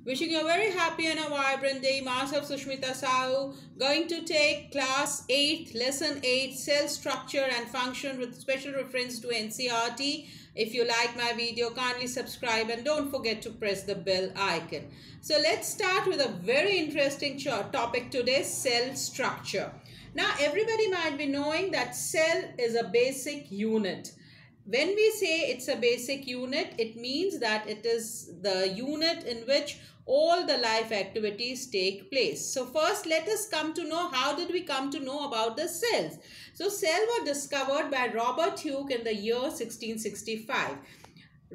Wishing you a very happy and a vibrant day. Myself Sushmita Sahu, going to take class 8, lesson 8, cell structure and function with special reference to NCERT. If you like my video, kindly subscribe and don't forget to press the bell icon. So let's start with a very interesting topic today, cell structure. Now everybody might be knowing that cell is a basic unit. When we say it's a basic unit, it means that it is the unit in which all the life activities take place. So first let us come to know how did we come to know about the cells. So cells were discovered by Robert Hooke in the year 1665.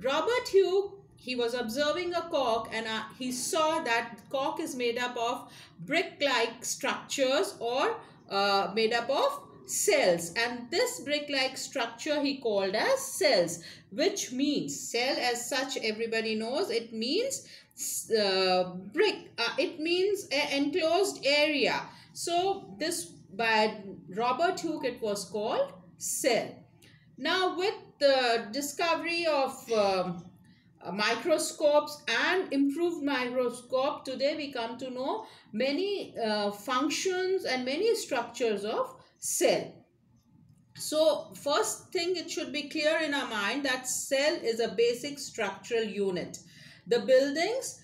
Robert Hooke, he was observing a cork and he saw that cork is made up of brick-like structures or made up of cells, and this brick-like structure he called as cells, which means cell as such everybody knows it means brick, it means an enclosed area. So this by Robert Hooke it was called cell. Now with the discovery of microscopes and improved microscope, today we come to know many functions and many structures of cell. So first thing, it should be clear in our mind that cell is a basic structural unit. The buildings,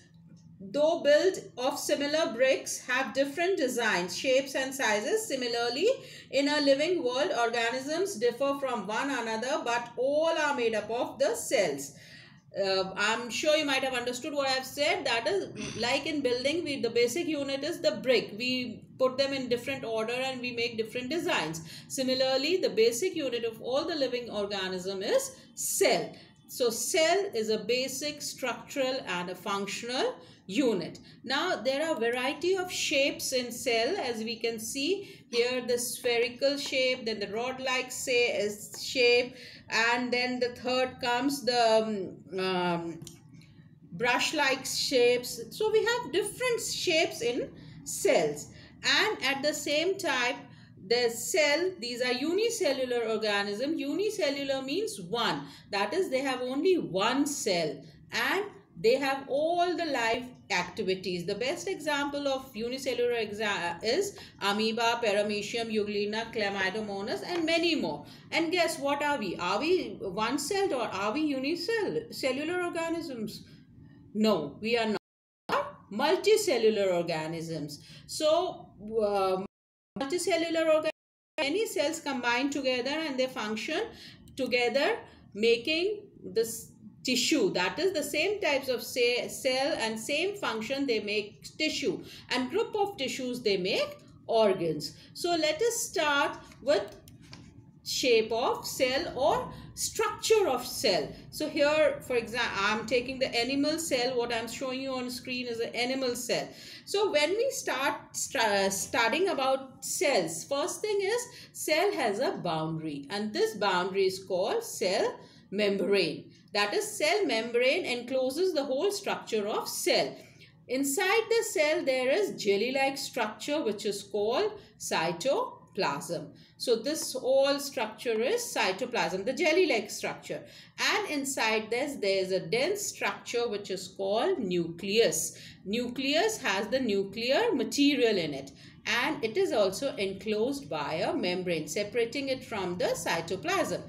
though built of similar bricks, have different designs, shapes and sizes. Similarly, in a living world, organisms differ from one another, but all are made up of the cells. I'm sure you might have understood what I've said. That is, like in building, the basic unit is the brick. We put them in different order and we make different designs. Similarly, the basic unit of all the living organism is cell. So cell is a basic structural and a functional unit. Now there are variety of shapes in cell, as we can see here, the spherical shape, then the rod-like shape, and then the third comes the brush-like shapes. So we have different shapes in cells, and at the same time the cell, these are unicellular organisms. Unicellular means one, that is they have only one cell and they have all the life activities. The best example of unicellular is amoeba, paramecium, euglena, chlamydomonas and many more. And guess what are we? Are we one-celled or are we unicellular organisms? No, we are not. Multicellular organisms. So multicellular organisms, many cells combine together and they function together, making this tissue. That is the same types of cell and same function, they make tissue, and group of tissues they make organs. So let us start with shape of cell or structure of cell. So here, for example, I'm taking the animal cell. What I'm showing you on screen is an animal cell. So when we start studying about cells, first thing is cell has a boundary, and this boundary is called cell membrane. That is, cell membrane encloses the whole structure of cell. Inside the cell there is jelly-like structure which is called cytoplasm. So this whole structure is cytoplasm, the jelly-like structure. And inside this there is a dense structure which is called nucleus. Nucleus has the nuclear material in it, and it is also enclosed by a membrane separating it from the cytoplasm,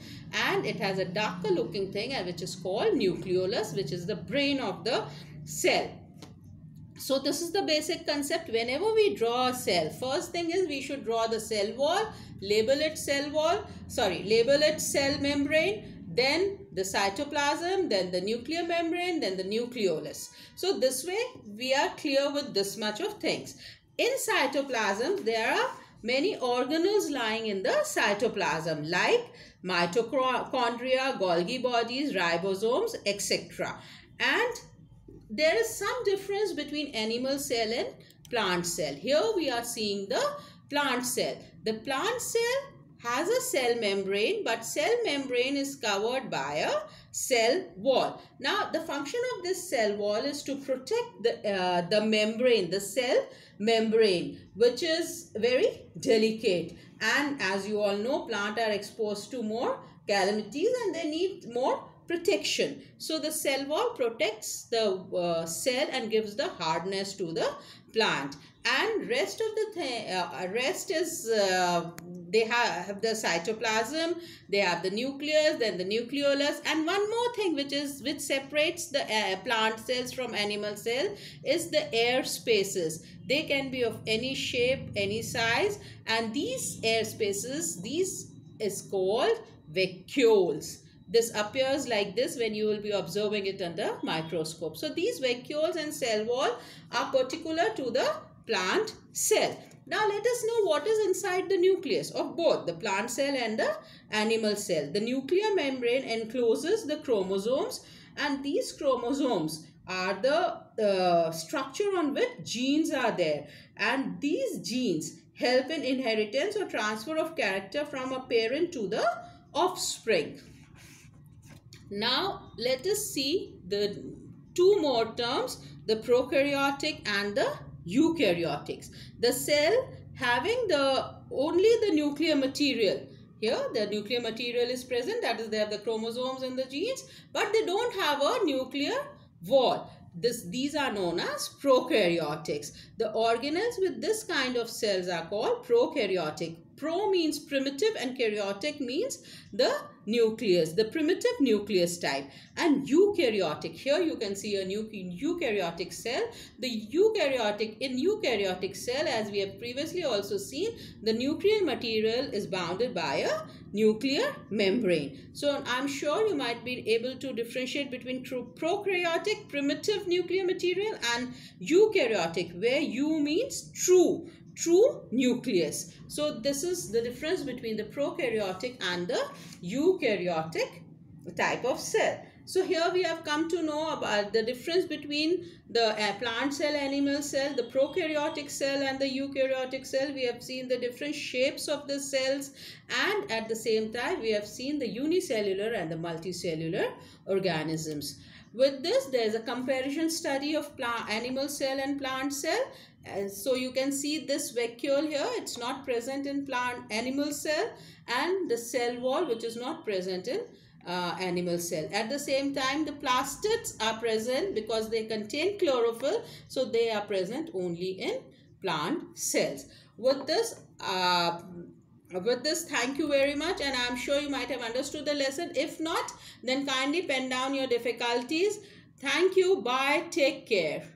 and it has a darker looking thing which is called nucleolus, which is the brain of the cell. So this is the basic concept. Whenever we draw a cell, first thing is we should draw the cell wall, label it cell membrane, then the cytoplasm, then the nuclear membrane, then the nucleolus. So this way we are clear with this much of things. In cytoplasm there are many organelles lying in the cytoplasm, like mitochondria, Golgi bodies, ribosomes, etc. And there is some difference between animal cell and plant cell. Here we are seeing the plant cell. The plant cell has a cell membrane, but cell membrane is covered by a cell wall. Now the function of this cell wall is to protect the membrane, the cell membrane, which is very delicate, and as you all know, plants are exposed to more calamities and they need more protection. So the cell wall protects the cell and gives the hardness to the plant. And rest of the rest is they have the cytoplasm, they have the nucleus, then the nucleolus, and one more thing which separates the plant cells from animal cells is the air spaces. They can be of any shape, any size, and these air spaces, these is called vacuoles. This appears like this when you will be observing it under microscope. So these vacuoles and cell wall are particular to the plant cell. Now let us know what is inside the nucleus of both the plant cell and the animal cell. The nuclear membrane encloses the chromosomes, and these chromosomes are the structure on which genes are there, and these genes help in inheritance or transfer of character from a parent to the offspring. Now let us see the two more terms, the prokaryotic and the eukaryotics. The cell having only the nuclear material. Here the nuclear material is present, that is they have the chromosomes and the genes, but they don't have a nuclear wall. These are known as prokaryotics. The organelles with this kind of cells are called prokaryotic. Pro means primitive and karyotic means the nucleus, the primitive nucleus type. And eukaryotic, here you can see a eukaryotic cell. The eukaryotic cell, as we have previously also seen, the nuclear material is bounded by a nuclear membrane. So I'm sure you might be able to differentiate between prokaryotic, primitive nuclear material, and eukaryotic, where U means true nucleus. So this is the difference between the prokaryotic and the eukaryotic type of cell. So here we have come to know about the difference between the plant cell, animal cell, the prokaryotic cell and the eukaryotic cell. We have seen the different shapes of the cells, and at the same time we have seen the unicellular and the multicellular organisms. With this, there is a comparison study of animal cell and plant cell. And so you can see this vacuole here, it's not present in animal cell, and the cell wall which is not present in animal cell. At the same time, the plastids are present because they contain chlorophyll, so they are present only in plant cells. With this, thank you very much, and I'm sure you might have understood the lesson. If not, then kindly pen down your difficulties. Thank you. Bye. Take care.